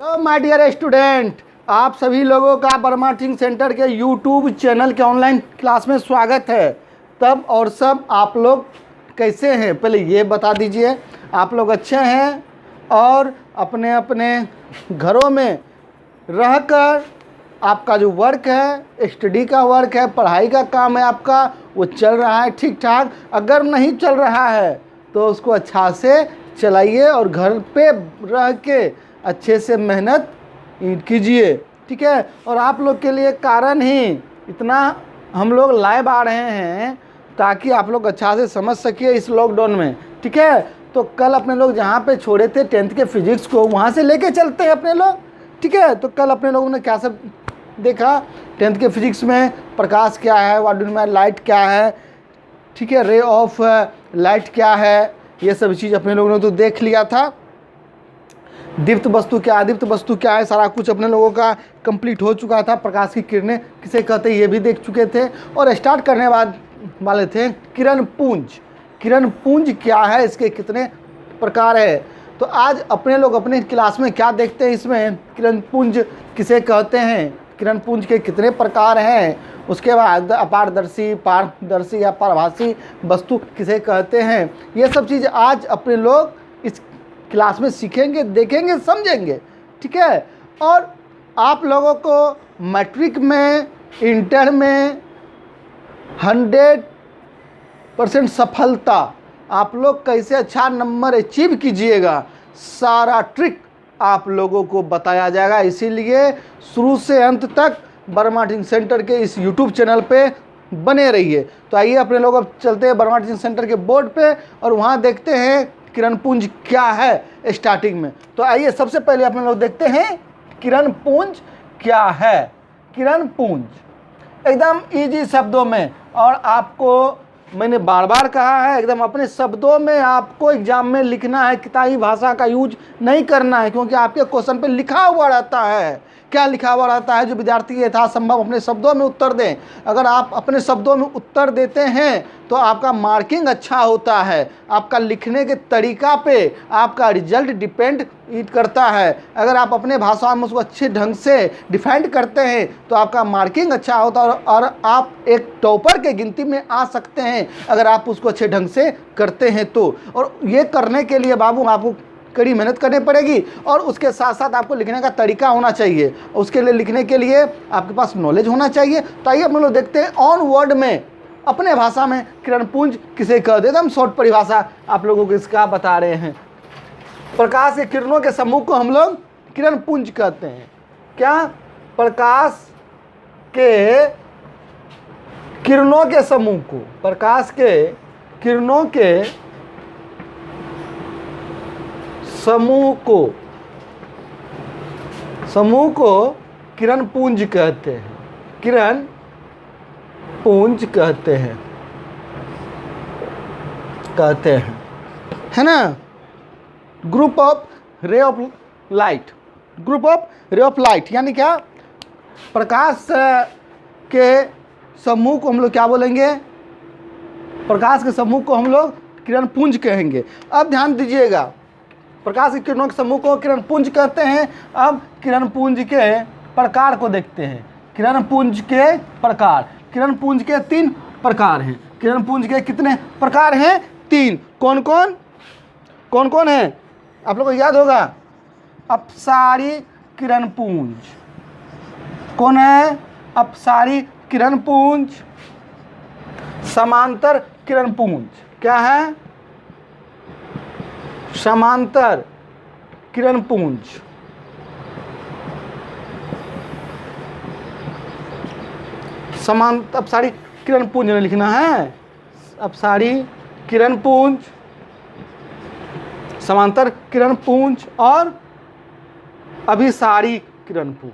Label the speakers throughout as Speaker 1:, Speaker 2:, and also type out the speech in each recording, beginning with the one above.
Speaker 1: तो my dear student, आप सभी लोगों का वर्मा टीचिंग सेंटर के यूट्यूब चैनल के ऑनलाइन क्लास में स्वागत है। तब और सब आप लोग कैसे हैं, पहले ये बता दीजिए। आप लोग अच्छे हैं और अपने अपने घरों में रहकर आपका जो वर्क है, स्टडी का वर्क है, पढ़ाई का काम है आपका, वो चल रहा है ठीक ठाक। अगर नहीं चल रहा है तो उसको अच्छा से चलाइए और घर पे रह के अच्छे से मेहनत कीजिए, ठीक है। और आप लोग के लिए कारण ही इतना हम लोग लाइव आ रहे हैं ताकि आप लोग अच्छा से समझ सकिए इस लॉकडाउन में, ठीक है। तो कल अपने लोग जहाँ पे छोड़े थे 10th के फिजिक्स को, वहाँ से लेके चलते हैं अपने लोग, ठीक है। तो कल अपने लोगों ने क्या सब देखा 10th के फिजिक्स में, प्रकाश क्या है, व्हाट डू मीन लाइट क्या है, ठीक है, रे ऑफ लाइट क्या है, ये सब चीज़ अपने लोगों ने तो देख लिया था। दीप्त वस्तु क्या, दीप्त वस्तु क्या है, सारा कुछ अपने लोगों का कंप्लीट हो चुका था। प्रकाश की किरणें किसे कहते हैं ये भी देख चुके थे। और स्टार्ट करने वाले थे किरण पुंज। किरण पुंज क्या है, इसके कितने प्रकार है। तो आज अपने लोग अपने क्लास में क्या देखते हैं, इसमें किरण पुंज किसे कहते हैं, किरण पुंज के कितने प्रकार हैं, उसके बाद अपारदर्शी, पारदर्शी या पारभासी वस्तु किसे कहते हैं, ये सब चीज़ आज अपने लोग इस क्लास में सीखेंगे, देखेंगे, समझेंगे, ठीक है। और आप लोगों को मैट्रिक में, इंटर में 100% सफलता, आप लोग कैसे अच्छा नंबर अचीव कीजिएगा, सारा ट्रिक आप लोगों को बताया जाएगा। इसीलिए शुरू से अंत तक वर्मा टीचिंग सेंटर के इस यूट्यूब चैनल पे बने रहिए। तो आइए अपने लोग अब चलते हैं वर्मा टीचिंग सेंटर के बोर्ड पे और वहाँ देखते हैं किरण पुंज क्या है स्टार्टिंग में। तो आइए सबसे पहले अपने लोग देखते हैं किरण पुंज क्या है। किरण पुंज एकदम इजी शब्दों में, और आपको मैंने बार बार कहा है एकदम अपने शब्दों में आपको एग्जाम में लिखना है, किताबी भाषा का यूज नहीं करना है, क्योंकि आपके क्वेश्चन पे लिखा हुआ रहता है। क्या लिखा हुआ रहता है, जो विद्यार्थी यथासंभव अपने शब्दों में उत्तर दें। अगर आप अपने शब्दों में उत्तर देते हैं तो आपका मार्किंग अच्छा होता है, आपका लिखने के तरीका पे आपका रिजल्ट डिपेंड करता है। अगर आप अपने भाषा में उसको अच्छे ढंग से डिफाइंड करते हैं तो आपका मार्किंग अच्छा होता है और आप एक टॉपर के गिनती में आ सकते हैं अगर आप उसको अच्छे ढंग से करते हैं तो। और ये करने के लिए बाबू आपको कड़ी मेहनत करनी पड़ेगी और उसके साथ साथ आपको लिखने का तरीका होना चाहिए। उसके लिए लिखने के लिए आपके पास नॉलेज होना चाहिए। तो आइए हम लोग देखते हैं ऑन वर्ड में अपने भाषा में किरण पुंज किसे कहते हैं। एकदम शॉर्ट परिभाषा आप लोगों को इसका बता रहे हैं। प्रकाश के किरणों के समूह को हम लोग किरण पुंज कहते हैं। क्या? प्रकाश के किरणों के समूह को, प्रकाश के किरणों के समूह को किरण पुंज कहते हैं। किरण पुंज कहते हैं है ना। Group of ray of light, group of ray of light यानी क्या, प्रकाश के समूह को हम लोग क्या बोलेंगे, प्रकाश के समूह को हम लोग किरण पुंज कहेंगे। अब ध्यान दीजिएगा, प्रकाश के किरणों के समूह को किरण पुंज कहते हैं। अब किरण पुंज के प्रकार को देखते हैं। किरण पुंज के प्रकार, किरण पुंज के 3 प्रकार हैं। किरण पुंज के कितने प्रकार हैं? 3। कौन कौन है आप लोगों को याद होगा? अपसारी किरण पुंज, कौन है? अपसारी किरण पुंज। समांतर किरण पुंज, क्या है? समांतर किरण पुंज। समांतर अपसारी किरण पुंज में लिखना है। अपसारी किरण पुंज, समांतर किरण पुंज और अभिसारी किरण पुंज।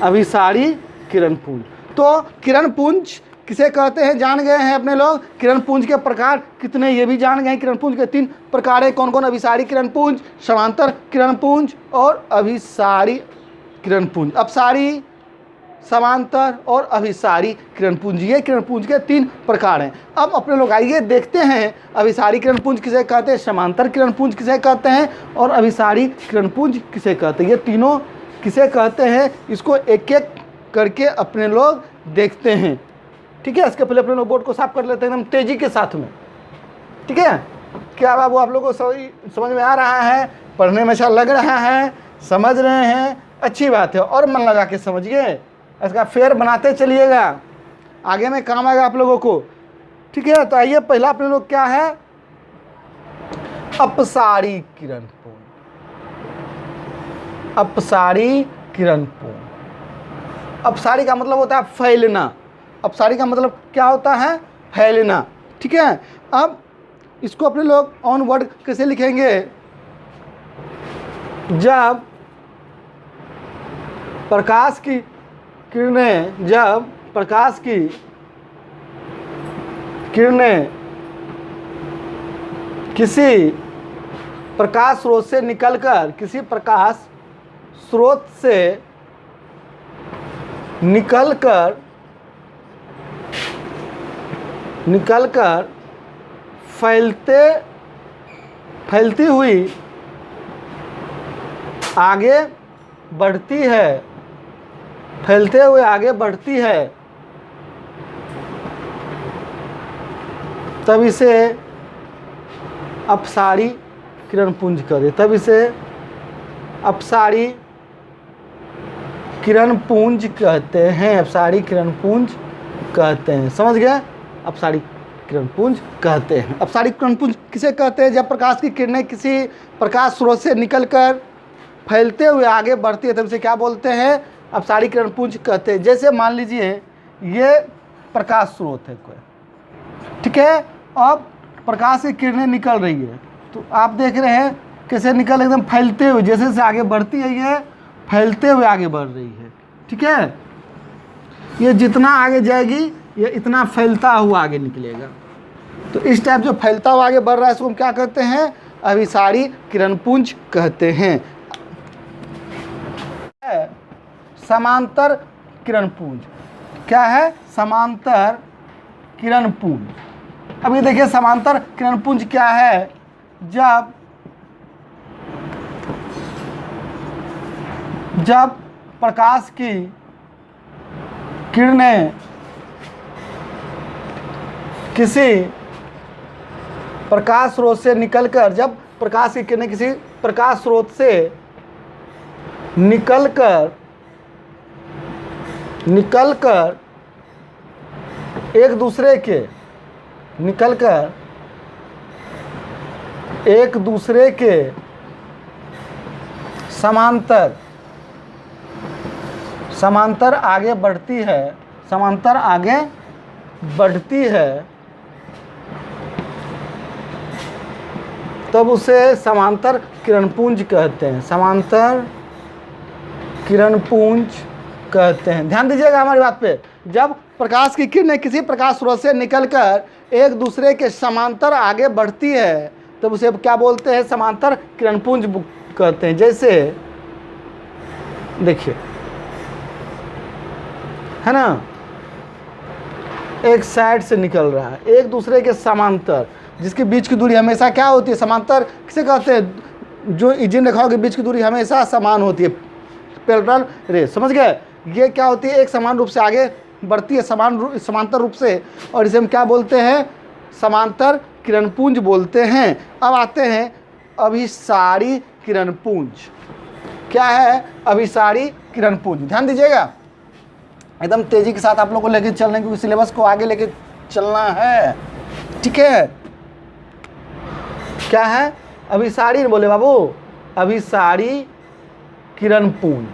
Speaker 1: अभिसारी किरण पुंज। तो किरण पुंज किसे कहते हैं जान गए हैं अपने लोग। किरण पुंज के प्रकार कितने ये भी जान गए हैं। किरण पुंज के 3 प्रकार है। कौन कौन? अभिसारी किरण पुंज, समांतर किरण पुंज और अभिसारी किरण पुंज। अपसारी समांतर और अभिसारी किरणपुंज। ये किरणपुंज के 3 प्रकार हैं। अब अपने लोग आइए देखते हैं अभिसारी किरणपुंज किसे कहते हैं, समांतर किरणपुंज किसे कहते हैं और अभिसारी किरणपुंज किसे कहते हैं। ये तीनों किसे कहते हैं इसको एक एक करके अपने लोग देखते हैं। ठीक है, इसके पहले अपने लोग बोर्ड को साफ कर लेते हैं एकदम तेजी के साथ में। ठीक है, क्या बाबू आप लोगों को समझ में आ रहा है, पढ़ने में अच्छा लग रहा है, समझ रहे हैं, अच्छी बात है। और मन लगा के समझिए, इसका फेर बनाते चलिएगा, आगे में काम आएगा आप लोगों को। ठीक है, तो आइए पहला अपने लोग क्या है, अपसारी किरणपुंज। अपसारी किरणपुंज, अपसारी का मतलब होता है फैलना। अपसारी का मतलब क्या होता है, फैलना। ठीक है, अब इसको अपने लोग ऑन वर्ड कैसे लिखेंगे, जब प्रकाश की किरणें, जब प्रकाश की किरणें किसी प्रकाश स्रोत से निकलकर, किसी प्रकाश स्रोत से निकलकर फैलती हुई आगे बढ़ती है, फैलते हुए आगे बढ़ती है, तब इसे अपसारी किरणपुंज कहते, तब इसे अपसारी किरणपुंज कहते हैं। अपसारी किरणपुंज कहते हैं, समझ गए, अपसारी किरणपुंज कहते हैं। अपसारी किरणपुंज किसे कहते हैं, जब प्रकाश की किरणें किसी प्रकाश स्रोत से निकलकर फैलते हुए आगे बढ़ती है, तब इसे क्या बोलते हैं, अपसारी किरणपुंज कहते हैं। जैसे मान लीजिए ये प्रकाश स्रोत है कोई, ठीक है, अब प्रकाश की किरणें निकल रही है, तो आप देख रहे हैं कैसे निकल, एकदम फैलते हुए, जैसे जैसे आगे बढ़ती है ये फैलते हुए आगे बढ़ रही है। ठीक है, ये जितना आगे जाएगी ये इतना फैलता हुआ आगे निकलेगा। तो इस टाइप जो फैलता हुआ आगे बढ़ रहा है इसको हम क्या कहते हैं, अभिसारी किरणपुंज कहते हैं। समांतर किरणपुंज क्या है, समांतर किरणपुंज। अब ये देखिए समांतर किरणपुंज क्या है, जब प्रकाश की किरणें किसी प्रकाश स्रोत से निकलकर, जब प्रकाश की किरणें किसी प्रकाश स्रोत से निकलकर एक दूसरे के समांतर आगे बढ़ती है, तब उसे समांतर किरणपुंज कहते हैं। समांतर किरणपुंज कहते हैं। ध्यान दीजिएगा हमारी बात पे, जब प्रकाश की किरणें किसी प्रकाश स्रोत से निकलकर एक दूसरे के समांतर आगे बढ़ती है, तब उसे क्या बोलते हैं, समांतर किरणपुंज कहते हैं। जैसे देखिए, है ना, एक साइड से निकल रहा है एक दूसरे के समांतर, जिसके बीच की दूरी हमेशा क्या होती है, समांतर किसे कहते हैं, जो इन रेखाओं के बीच की दूरी हमेशा समान होती है, पैरेलल रे। समझ गए, ये क्या होती है, एक समान रूप से आगे बढ़ती है, समांतर रूप से, और इसे हम क्या बोलते हैं, समांतर किरणपुंज बोलते हैं। अब आते हैं अभिसारी किरणपुंज। क्या है, अभिसारी किरणपुंज। ध्यान दीजिएगा, एकदम तेजी के साथ आप लोगों को लेके चलने, क्योंकि सिलेबस को आगे लेके चलना है। ठीक है, क्या है, अभिसारी बोले बाबू, अभिसारी किरणपुंज।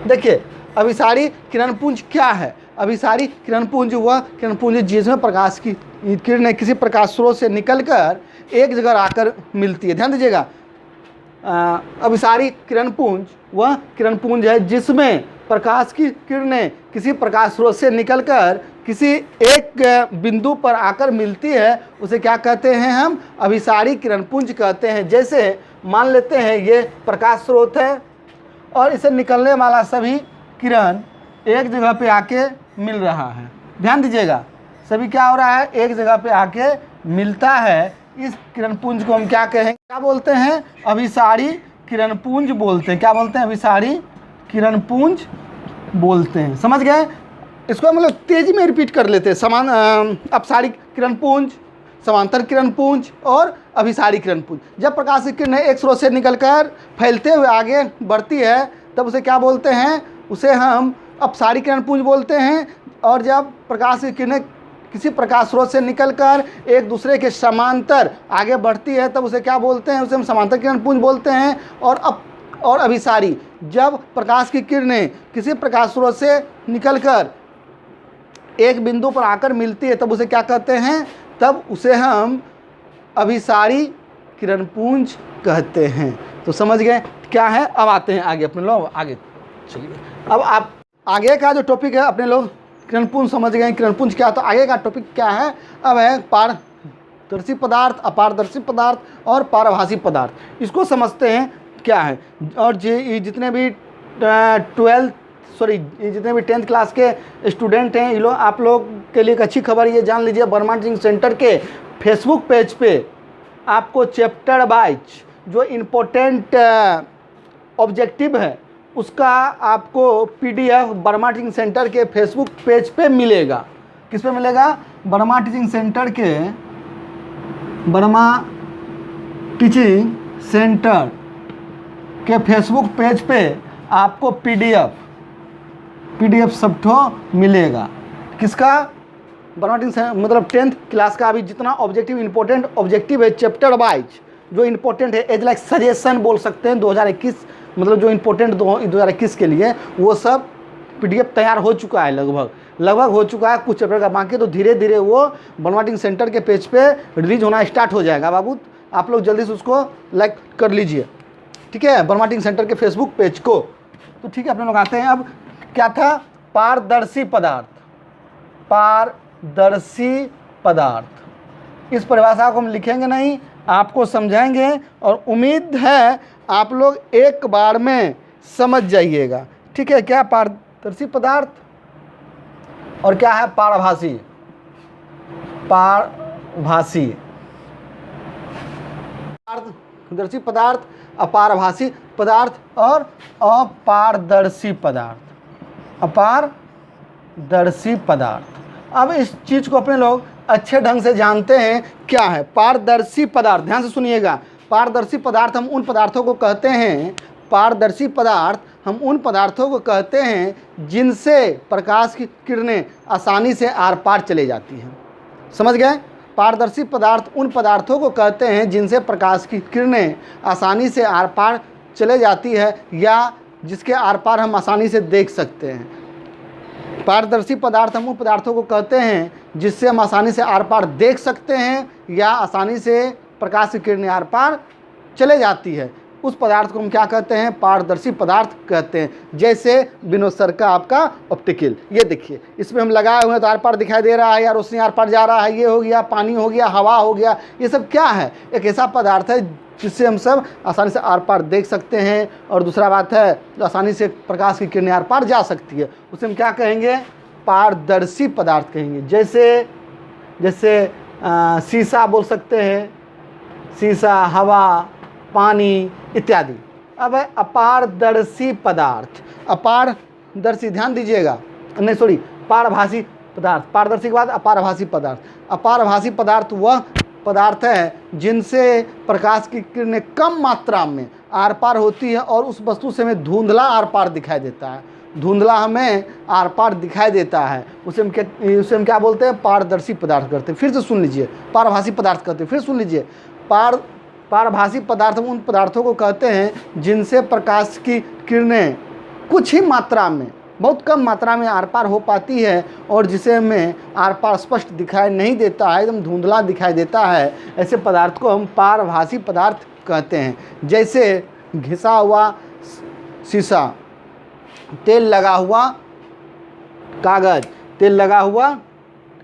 Speaker 1: देखिए अभिसारी किरणपुंज क्या है, अभिसारी किरणपुंज वह किरणपुंज जिसमें प्रकाश की किरणें किसी प्रकाश स्रोत से निकलकर एक जगह आकर मिलती है। ध्यान दीजिएगा, अभिसारी किरणपुंज वह किरणपुंज है जिसमें प्रकाश की किरणें किसी प्रकाश स्रोत से निकलकर किसी एक बिंदु पर आकर मिलती है, उसे क्या कहते हैं, हम अभिसारी किरणपुंज कहते हैं। जैसे मान लेते हैं ये प्रकाश स्रोत है और इसे निकलने वाला सभी किरण एक जगह पे आके मिल रहा है। ध्यान दीजिएगा, सभी क्या हो रहा है, एक जगह पे आके मिलता है। इस किरणपुंज को हम क्या कहेंगे, क्या बोलते हैं, अभिसारी किरणपुंज बोलते हैं। क्या बोलते हैं, अभिसारी किरणपुंज बोलते हैं। समझ गए? इसको हम लोग तेजी में रिपीट कर लेते हैं। अपसारी किरणपुंज, समांतर किरणपुंज और अभिसारी किरणपुंज। जब प्रकाश की किरणें एक स्रोत से निकलकर फैलते हुए आगे बढ़ती है तब उसे क्या बोलते हैं, उसे हम अपसारी किरणपुंज बोलते हैं। और जब प्रकाश की किरणें किसी प्रकाश स्रोत से निकलकर एक दूसरे के समांतर आगे बढ़ती है तब उसे क्या बोलते हैं, उसे हम समांतर किरणपुंज बोलते हैं। और अभिसारी, जब प्रकाश की किरणें किसी प्रकाश स्रोत से निकलकर एक बिंदु पर आकर मिलती है तब उसे क्या कहते हैं, तब उसे हम अभिसारी किरणपुंज कहते हैं। तो समझ गए क्या है। अब आते हैं आगे, अपने लोग आगे चलिए। अब आप आगे का जो टॉपिक है, अपने लोग किरणपुंज समझ गए, किरणपुंज क्या, तो आगे का टॉपिक क्या है, अब है पारदर्शी पदार्थ, अपारदर्शी पदार्थ और पारभासी पदार्थ। इसको समझते हैं क्या है। और जितने भी जितने भी 10th क्लास के स्टूडेंट हैं, ये लोग, आप लोग के लिए एक अच्छी खबर ये जान लीजिए, वर्मा टीचिंग सेंटर के फेसबुक पेज पे आपको चैप्टर वाइज जो इम्पोर्टेंट ऑब्जेक्टिव है उसका आपको PDF वर्मा टीचिंग सेंटर के फेसबुक पेज पे मिलेगा। किस पे मिलेगा, वर्मा टीचिंग सेंटर के, वर्मा टीचिंग सेंटर के फेसबुक पेज पे आपको PDF सब ठो मिलेगा। किसका, वर्मा टीचिंग, मतलब 10th क्लास का अभी जितना ऑब्जेक्टिव, इंपॉर्टेंट ऑब्जेक्टिव है चैप्टर वाइज जो इंपॉर्टेंट है, एज लाइक सजेशन बोल सकते हैं 2021, मतलब जो इम्पोर्टेंट 2021 के लिए, वो सब PDF तैयार हो चुका है, लगभग हो चुका है। कुछ चैप्टर का बाकी, तो धीरे धीरे वो वर्मा टीचिंग सेंटर के पेज पे रिलीज होना स्टार्ट हो जाएगा। बाबू आप लोग जल्दी से उसको लाइक कर लीजिए, ठीक है, वर्मा टीचिंग सेंटर के फेसबुक पेज को। तो ठीक है, अपने लोग आते हैं। अब क्या था, पारदर्शी पदार्थ, पारदर्शी पदार्थ। इस परिभाषा को हम लिखेंगे नहीं, आपको समझाएंगे और उम्मीद है आप लोग एक बार में समझ जाइएगा, ठीक है। क्या पारदर्शी पदार्थ और क्या है पारभासी, पारभासी, पारदर्शी पदार्थ, अपारभासी पदार्थ और अपारदर्शी पदार्थ, अपारदर्शी पदार्थ। अब इस चीज़ को अपने लोग अच्छे ढंग से जानते हैं क्या है पारदर्शी पदार्थ। ध्यान से सुनिएगा, पारदर्शी पदार्थ हम उन पदार्थों को कहते हैं, पारदर्शी पदार्थ हम उन पदार्थों को कहते हैं जिनसे प्रकाश की किरणें आसानी से आर पार चले जाती हैं। समझ गए? पारदर्शी पदार्थ उन पदार्थों को कहते हैं जिनसे प्रकाश की किरणें आसानी से आर पार चले जाती है या जिसके आर पार हम आसानी से देख सकते हैं। पारदर्शी पदार्थ हम उन पदार्थों को कहते हैं जिससे हम आसानी से आर पार देख सकते हैं या आसानी से प्रकाश की किरणें आर पार चले जाती है, उस पदार्थ को हम क्या कहते हैं, पारदर्शी पदार्थ कहते हैं। जैसे विनोद सर का आपका ऑप्टिकल, ये देखिए इसमें हम लगाए हुए हैं तो आर पार दिखाई दे रहा है या रोशनी आर पार जा रहा है, ये हो गया, पानी हो गया, हवा हो गया, ये सब क्या है, एक ऐसा पदार्थ है जिससे हम सब आसानी से आर पार देख सकते हैं। और दूसरा बात है जो आसानी से प्रकाश की किरणें आर पार जा सकती है, उसे हम क्या कहेंगे, पारदर्शी पदार्थ कहेंगे। जैसे शीशा बोल सकते हैं, शीशा, हवा, पानी इत्यादि। अब है अपारदर्शी पदार्थ, अपारदर्शी, ध्यान दीजिएगा, नहीं सॉरी, पारभासी पदार्थ, पारदर्शी के बाद अपारभासी पदार्थ। अपारभासी पदार्थ वह पदार्थ है जिनसे प्रकाश की किरणें कम मात्रा में आर पार होती है और उस वस्तु से हमें धुंधला आर पार दिखाई देता है, धुंधला हमें आर पार दिखाई देता है, उसे हम क्या बोलते हैं, पारदर्शी पदार्थ करते हैं। फिर से सुन लीजिए, पारभासी पदार्थ कहते हैं, फिर सुन लीजिए, पारभासी पदार्थ उन पदार्थों को कहते हैं जिनसे प्रकाश की किरणें कुछ ही मात्रा में, बहुत कम मात्रा में आर पार हो पाती है और जिसे हमें आर पार स्पष्ट दिखाई नहीं देता है, एकदम धुंधला दिखाई देता है, ऐसे पदार्थ को हम पारभासी पदार्थ कहते हैं। जैसे घिसा हुआ शीशा, तेल लगा हुआ कागज, तेल लगा हुआ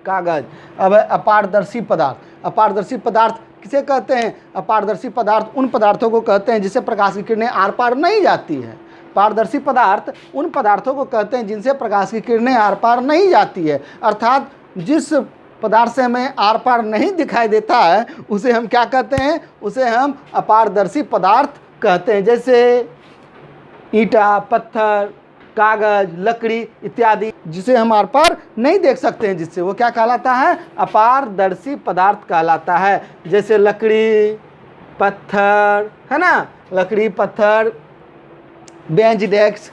Speaker 1: कागज। अब अपारदर्शी पदार्थ, अपारदर्शी पदार्थ किसे कहते हैं, अपारदर्शी पदार्थ उन पदार्थों को कहते हैं जिससे प्रकाश की किरणें आर पार नहीं जाती है, पारदर्शी पदार्थ उन पदार्थों को कहते हैं जिनसे प्रकाश की किरणें आर पार नहीं जाती है, अर्थात जिस पदार्थ से हमें आर पार नहीं दिखाई देता है उसे हम क्या कहते हैं, उसे हम अपारदर्शी पदार्थ कहते हैं। जैसे ईंटा, पत्थर, कागज, लकड़ी इत्यादि जिसे हम आर पार नहीं देख सकते हैं, जिससे वो क्या कहलाता है, अपारदर्शी पदार्थ कहलाता है। जैसे लकड़ी, पत्थर, है ना, लकड़ी, पत्थर, बेंच, डेस्क,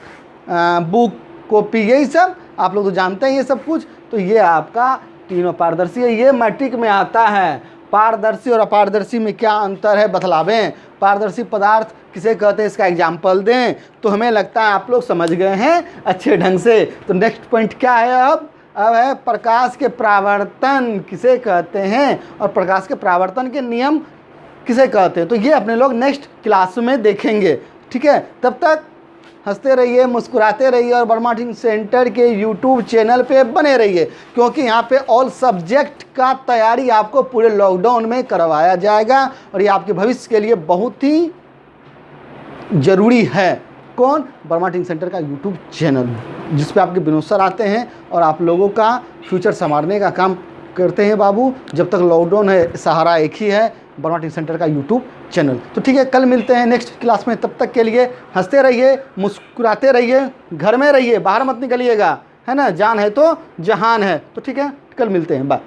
Speaker 1: बुक, कॉपी, यही सब आप लोग तो जानते हैं ये सब कुछ। तो ये आपका तीनों पारदर्शी है। ये मैट्रिक में आता है। पारदर्शी और अपारदर्शी में क्या अंतर है बतलावें। पारदर्शी पदार्थ किसे कहते हैं, इसका एग्जाम्पल दें। तो हमें लगता है आप लोग समझ गए हैं अच्छे ढंग से। तो नेक्स्ट पॉइंट क्या है अब है प्रकाश के परावर्तन किसे कहते हैं और प्रकाश के परावर्तन के नियम किसे कहते हैं। तो ये अपने लोग नेक्स्ट क्लास में देखेंगे, ठीक है। तब तक हंसते रहिए, मुस्कुराते रहिए और वर्मा टीचिंग सेंटर के यूट्यूब चैनल पे बने रहिए, क्योंकि यहाँ पे ऑल सब्जेक्ट का तैयारी आपको पूरे लॉकडाउन में करवाया जाएगा और ये आपके भविष्य के लिए बहुत ही ज़रूरी है। कौन, वर्मा टीचिंग सेंटर का यूट्यूब चैनल, जिस पे आपके विनोद सर आते हैं और आप लोगों का फ्यूचर संवारने का काम करते हैं बाबू। जब तक लॉकडाउन है सहारा एक ही है, वर्मा टीचिंग सेंटर का यूट्यूब चैनल। तो ठीक है, कल मिलते हैं नेक्स्ट क्लास में। तब तक के लिए हंसते रहिए, मुस्कुराते रहिए, घर में रहिए, बाहर मत निकलिएगा, है ना। जान है तो जहान है। तो ठीक है, कल मिलते हैं, बाय।